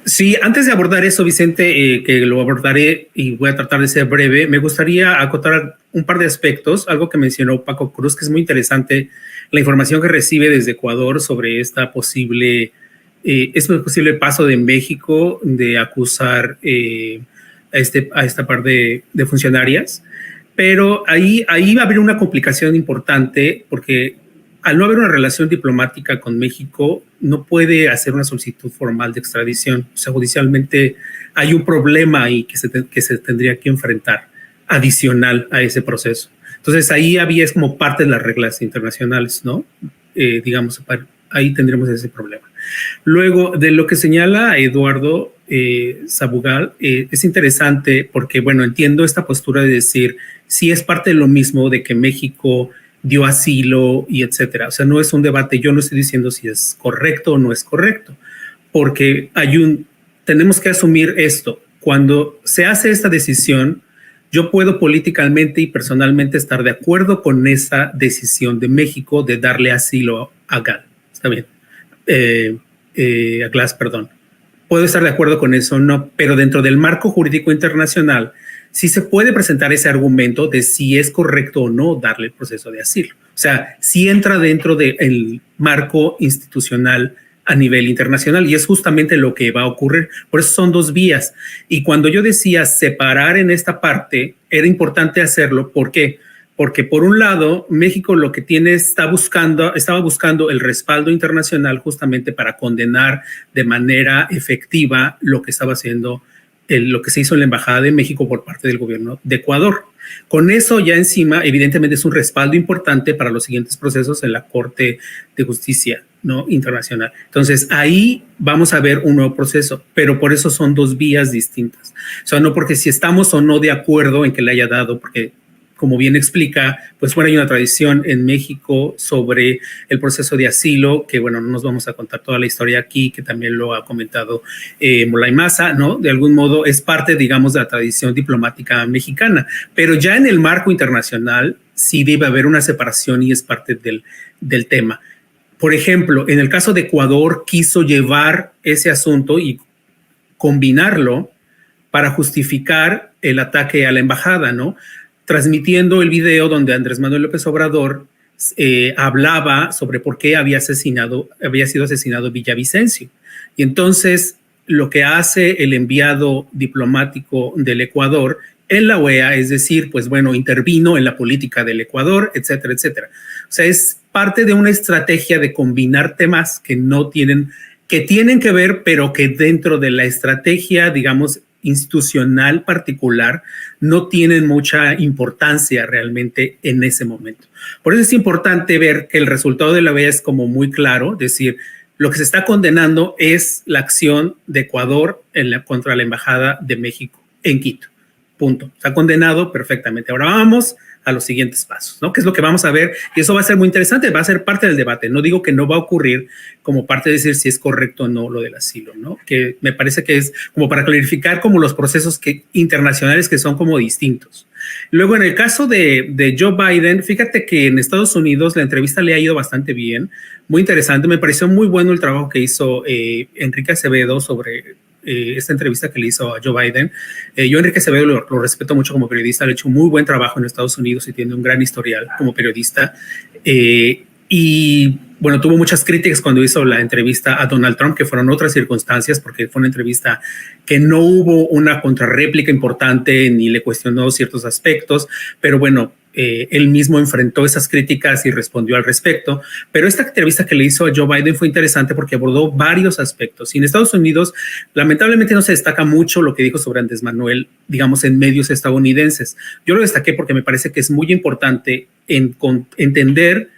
Sí, antes de abordar eso, Vicente, que lo abordaré y voy a tratar de ser breve, me gustaría acotar un par de aspectos, algo que mencionó Paco Cruz, que es muy interesante, la información que recibe desde Ecuador sobre este posible paso de México de acusar a esta par de funcionarias. Pero ahí va a haber una complicación importante porque al no haber una relación diplomática con México, no puede hacer una solicitud formal de extradición. O sea, judicialmente hay un problema ahí que se tendría que enfrentar adicional a ese proceso. Entonces ahí había es como parte de las reglas internacionales, ¿no? Digamos, ahí tendremos ese problema. Luego, de lo que señala Eduardo Sabugal, es interesante porque, bueno, entiendo esta postura de decir, sí es parte de lo mismo de que México dio asilo y etcétera. O sea, no es un debate, yo no estoy diciendo si es correcto o no es correcto, porque tenemos que asumir esto. Cuando se hace esta decisión, yo puedo políticamente y personalmente estar de acuerdo con esa decisión de México de darle asilo a Gal. Está bien. A Glass, perdón. Puedo estar de acuerdo con eso, no, pero dentro del marco jurídico internacional sí se puede presentar ese argumento de si es correcto o no darle el proceso de asilo. O sea, sí entra dentro del marco institucional a nivel internacional y es justamente lo que va a ocurrir. Por eso son dos vías. Y cuando yo decía separar en esta parte, era importante hacerlo. ¿Por qué? Porque por un lado, México lo que tiene estaba buscando el respaldo internacional justamente para condenar de manera efectiva lo que estaba haciendo, lo que se hizo en la Embajada de México por parte del gobierno de Ecuador. Con eso ya encima, evidentemente es un respaldo importante para los siguientes procesos en la Corte de Justicia, ¿no?, internacional. Entonces ahí vamos a ver un nuevo proceso, pero por eso son dos vías distintas. O sea, no porque si estamos o no de acuerdo en que le haya dado, porque como bien explica, pues bueno, hay una tradición en México sobre el proceso de asilo, que bueno, no nos vamos a contar toda la historia aquí, que también lo ha comentado Mulay Maza, ¿no? De algún modo es parte, digamos, de la tradición diplomática mexicana, pero ya en el marco internacional sí debe haber una separación y es parte del tema. Por ejemplo, en el caso de Ecuador, quiso llevar ese asunto y combinarlo para justificar el ataque a la embajada, ¿no? Transmitiendo el video donde Andrés Manuel López Obrador hablaba sobre por qué había sido asesinado Villavicencio. Y entonces lo que hace el enviado diplomático del Ecuador en la OEA es decir, pues bueno, intervino en la política del Ecuador, etcétera, etcétera. O sea, es parte de una estrategia de combinar temas que tienen que ver, pero que dentro de la estrategia, digamos, institucional particular no tienen mucha importancia realmente en ese momento. Por eso es importante ver que el resultado de la OEA es como muy claro, decir, lo que se está condenando es la acción de Ecuador contra la Embajada de México en Quito. Punto. Está condenado perfectamente. Ahora vamos a los siguientes pasos, ¿no? Que es lo que vamos a ver, y eso va a ser muy interesante, va a ser parte del debate. No digo que no va a ocurrir como parte de decir si es correcto o no lo del asilo, ¿no? Que me parece que es como para clarificar como los procesos internacionales que son como distintos. Luego, en el caso de Joe Biden, fíjate que en Estados Unidos la entrevista le ha ido bastante bien, muy interesante. Me pareció muy bueno el trabajo que hizo Enrique Acevedo sobre esta entrevista que le hizo a Joe Biden. Yo Enrique Acevedo lo respeto mucho como periodista, le ha hecho un muy buen trabajo en Estados Unidos y tiene un gran historial como periodista. Y bueno, tuvo muchas críticas cuando hizo la entrevista a Donald Trump, que fueron otras circunstancias, porque fue una entrevista que no hubo una contrarréplica importante ni le cuestionó ciertos aspectos, pero bueno, él mismo enfrentó esas críticas y respondió al respecto. Pero esta entrevista que le hizo a Joe Biden fue interesante porque abordó varios aspectos. Y en Estados Unidos, lamentablemente no se destaca mucho lo que dijo sobre Andrés Manuel, digamos, en medios estadounidenses. Yo lo destaqué porque me parece que es muy importante entender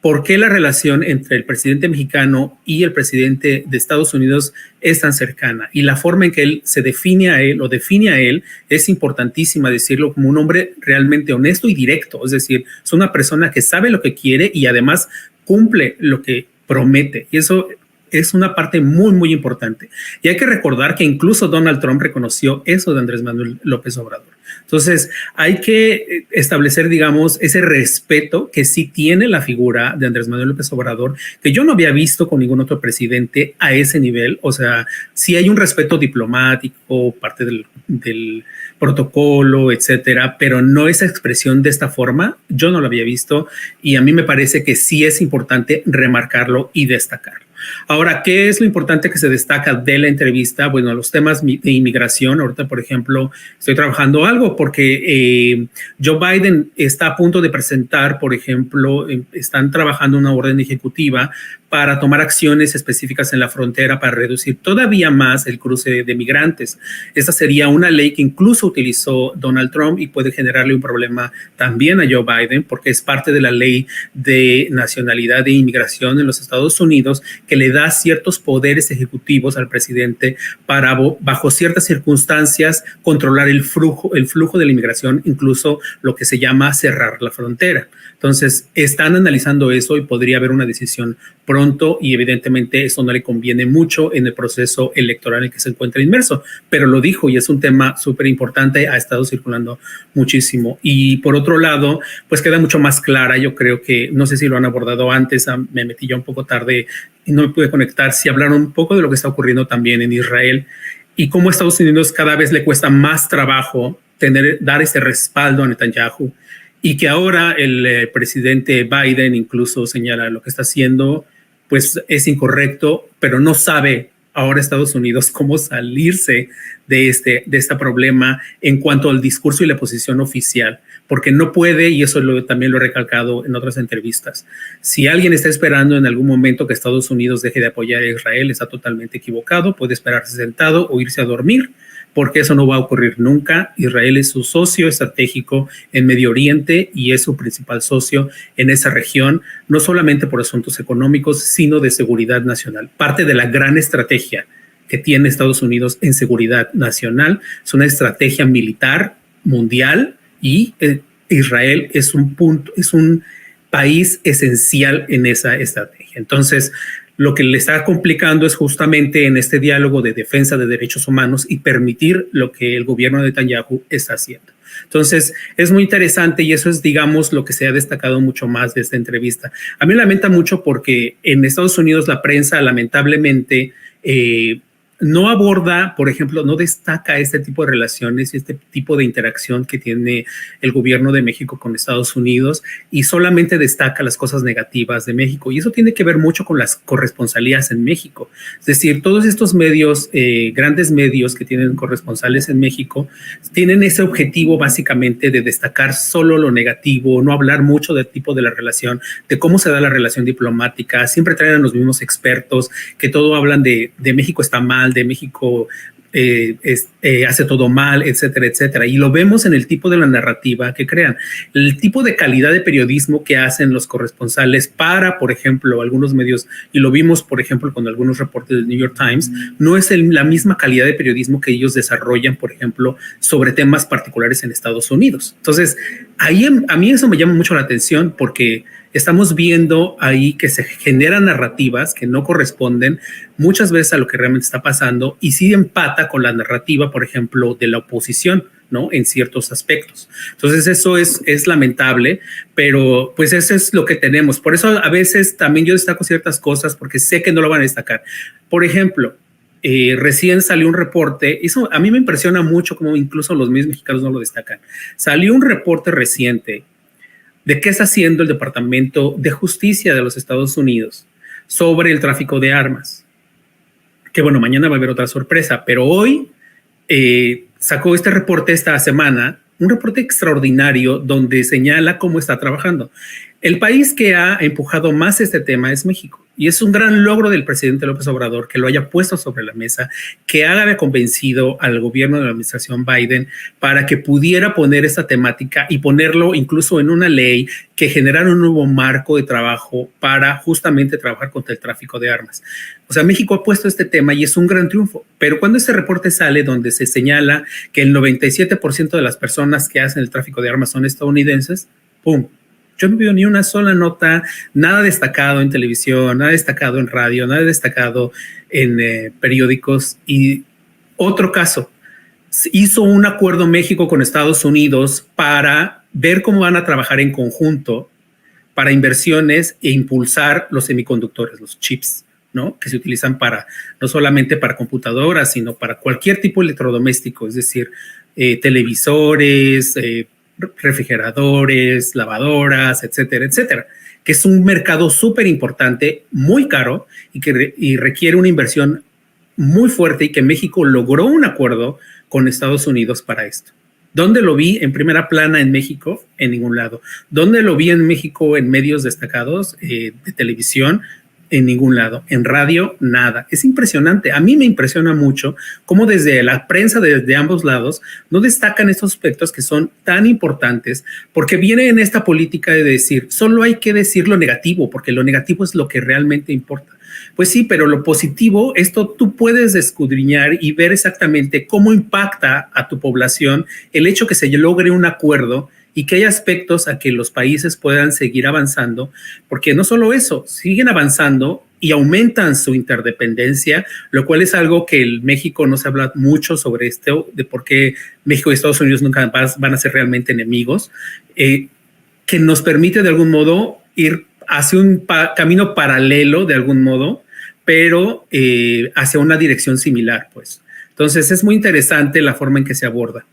por qué la relación entre el presidente mexicano y el presidente de Estados Unidos es tan cercana. Y la forma en que él se define a él es importantísima, decirlo como un hombre realmente honesto y directo. Es decir, es una persona que sabe lo que quiere y además cumple lo que promete. Y eso es una parte muy, muy importante. Y hay que recordar que incluso Donald Trump reconoció eso de Andrés Manuel López Obrador. Entonces, hay que establecer, digamos, ese respeto que sí tiene la figura de Andrés Manuel López Obrador, que yo no había visto con ningún otro presidente a ese nivel. O sea, sí hay un respeto diplomático, parte del protocolo, etcétera, pero no esa expresión de esta forma, yo no lo había visto y a mí me parece que sí es importante remarcarlo y destacarlo. Ahora, ¿qué es lo importante que se destaca de la entrevista? Bueno, los temas de inmigración. Ahorita, por ejemplo, estoy trabajando algo porque Joe Biden está a punto de presentar, por ejemplo, están trabajando una orden ejecutiva para tomar acciones específicas en la frontera para reducir todavía más el cruce de migrantes. Esta sería una ley que incluso utilizó Donald Trump y puede generarle un problema también a Joe Biden porque es parte de la ley de nacionalidad e inmigración en los Estados Unidos que le da ciertos poderes ejecutivos al presidente para, bajo ciertas circunstancias, controlar el flujo de la inmigración, incluso lo que se llama cerrar la frontera. Entonces, están analizando eso y podría haber una decisión pronto y evidentemente eso no le conviene mucho en el proceso electoral en el que se encuentra inmerso, pero lo dijo y es un tema súper importante, ha estado circulando muchísimo. Y por otro lado, pues queda mucho más clara, yo creo que, no sé si lo han abordado antes, me metí ya un poco tarde y no me pude conectar, si hablaron un poco de lo que está ocurriendo también en Israel y cómo a Estados Unidos cada vez le cuesta más trabajo dar ese respaldo a Netanyahu y que ahora el presidente Biden incluso señala lo que está haciendo, pues es incorrecto, pero no sabe ahora Estados Unidos cómo salirse de este problema en cuanto al discurso y la posición oficial, porque no puede, y eso también lo he recalcado en otras entrevistas, si alguien está esperando en algún momento que Estados Unidos deje de apoyar a Israel, está totalmente equivocado, puede esperarse sentado o irse a dormir, porque eso no va a ocurrir nunca. Israel es su socio estratégico en Medio Oriente y es su principal socio en esa región, no solamente por asuntos económicos, sino de seguridad nacional. Parte de la gran estrategia que tiene Estados Unidos en seguridad nacional es una estrategia militar mundial y Israel es un país esencial en esa estrategia. Entonces, lo que le está complicando es justamente en este diálogo de defensa de derechos humanos y permitir lo que el gobierno de Netanyahu está haciendo. Entonces, es muy interesante y eso es, digamos, lo que se ha destacado mucho más de esta entrevista. A mí me lamenta mucho porque en Estados Unidos la prensa, lamentablemente, no aborda, por ejemplo, no destaca este tipo de relaciones, este tipo de interacción que tiene el gobierno de México con Estados Unidos y solamente destaca las cosas negativas de México. Y eso tiene que ver mucho con las corresponsalías en México. Es decir, todos estos medios, grandes medios que tienen corresponsales en México, tienen ese objetivo básicamente de destacar solo lo negativo, no hablar mucho del tipo de la relación, de cómo se da la relación diplomática. Siempre traen a los mismos expertos que todo hablan de México está mal, de México hace todo mal, etcétera, etcétera. Y lo vemos en el tipo de la narrativa que crean, el tipo de calidad de periodismo que hacen los corresponsales para, por ejemplo, algunos medios, y lo vimos, por ejemplo, con algunos reportes del New York Times, no es la misma calidad de periodismo que ellos desarrollan, por ejemplo, sobre temas particulares en Estados Unidos. Entonces, ahí a mí eso me llama mucho la atención porque estamos viendo ahí que se generan narrativas que no corresponden muchas veces a lo que realmente está pasando y sí empata con la narrativa, por ejemplo, de la oposición, ¿no? En ciertos aspectos. Entonces eso es lamentable, pero pues eso es lo que tenemos. Por eso a veces también yo destaco ciertas cosas porque sé que no lo van a destacar. Por ejemplo, recién salió un reporte, eso a mí me impresiona mucho como incluso los medios mexicanos no lo destacan. Salió un reporte reciente de qué está haciendo el Departamento de Justicia de los Estados Unidos sobre el tráfico de armas. Que bueno, mañana va a haber otra sorpresa, pero hoy sacó este reporte esta semana, un reporte extraordinario donde señala cómo está trabajando. El país que ha empujado más este tema es México y es un gran logro del presidente López Obrador que lo haya puesto sobre la mesa, que haya convencido al gobierno de la administración Biden para que pudiera poner esta temática y ponerlo incluso en una ley que generara un nuevo marco de trabajo para justamente trabajar contra el tráfico de armas. O sea, México ha puesto este tema y es un gran triunfo, pero cuando este reporte sale donde se señala que el 97% de las personas que hacen el tráfico de armas son estadounidenses, ¡pum! Yo no veo ni una sola nota, nada destacado en televisión, nada destacado en radio, nada destacado en periódicos. Y otro caso, hizo un acuerdo México con Estados Unidos para ver cómo van a trabajar en conjunto para inversiones e impulsar los semiconductores, los chips, ¿no? Que se utilizan para, no solamente para computadoras, sino para cualquier tipo de electrodoméstico, es decir, televisores, refrigeradores, lavadoras, etcétera, etcétera, que es un mercado súper importante, muy caro y requiere una inversión muy fuerte, y que México logró un acuerdo con Estados Unidos para esto. ¿Dónde lo vi en primera plana en México? En ningún lado. ¿Dónde lo vi en México en medios destacados de televisión? En ningún lado. En radio, nada. Es impresionante. A mí me impresiona mucho cómo desde la prensa, desde ambos lados, no destacan estos aspectos que son tan importantes, porque viene en esta política de decir, solo hay que decir lo negativo, porque lo negativo es lo que realmente importa. Pues sí, pero lo positivo, esto tú puedes escudriñar y ver exactamente cómo impacta a tu población el hecho que se logre un acuerdo y que hay aspectos a que los países puedan seguir avanzando, porque no solo eso, siguen avanzando y aumentan su interdependencia, lo cual es algo que en México no se habla mucho sobre esto, de por qué México y Estados Unidos nunca van a ser realmente enemigos, que nos permite de algún modo ir hacia un camino paralelo de algún modo, pero hacia una dirección similar, pues. Entonces es muy interesante la forma en que se aborda.